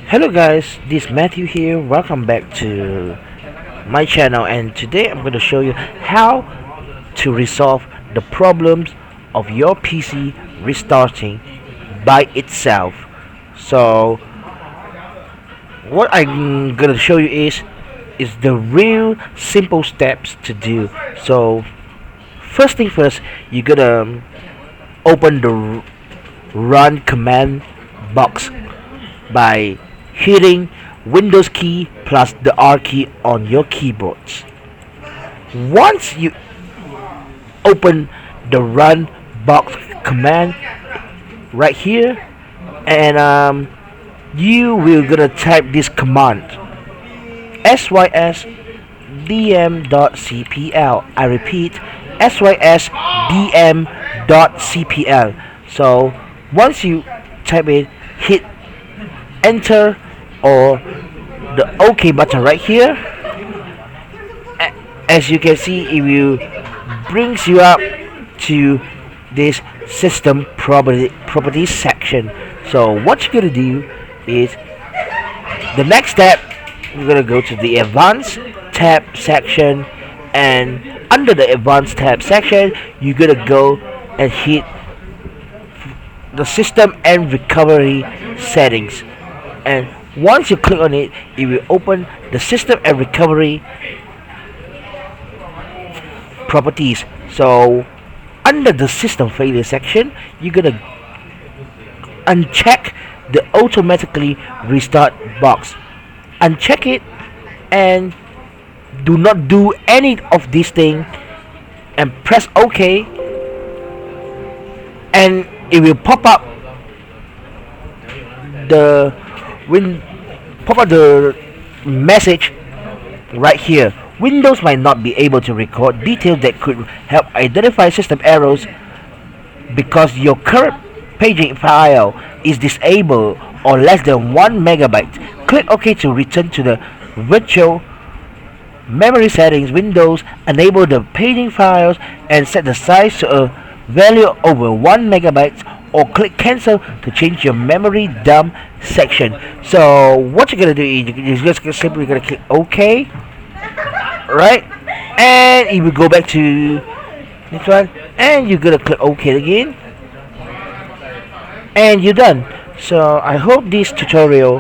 Hello guys, this is Matthew here. Welcome back to my channel, and today I'm going to show you how to resolve the problems of your PC restarting by itself. So what I'm going to show you is the real simple steps to do. So first thing first, you're going to open the run command box by hitting Windows key plus the R key on your keyboards. Once you open the run box command right here, and you will gonna type this command sysdm.cpl. I repeat, sysdm.cpl. So once you type it, hit enter or the OK button right here. As you can see, it will brings you up to this system properties section. So what you're gonna do is the next step, we're gonna go to the advanced tab section, and under the advanced tab section you're gonna go and hit the system and recovery settings, and once you click on it, it will open the system and recovery properties. So under the system failure section, you're gonna uncheck the automatically restart box. Uncheck it and do not do any of these things, and press OK, and it will pop up the message right here. Windows might not be able to record details that could help identify system errors because your current paging file is disabled or less than 1 megabyte. Click OK to return to the virtual memory settings. Windows enable the paging files and set the size to a value over 1 megabyte, or click cancel to change your memory dump section. So what you're gonna do is you're just simply gonna click OK, right? And you will go back to this one, and you're gonna click OK again, and you're done. So I hope this tutorial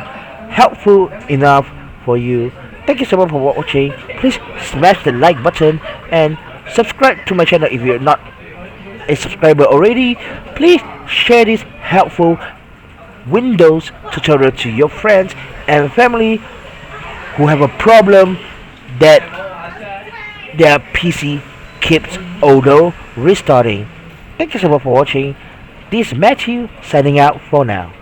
helpful enough for you. Thank you so much for watching. Please smash the like button and subscribe to my channel if you're not a subscriber already. Please share this helpful Windows tutorial to your friends and family who have a problem that their PC keeps auto restarting. Thank you so much for watching. This is Matthew signing out for now.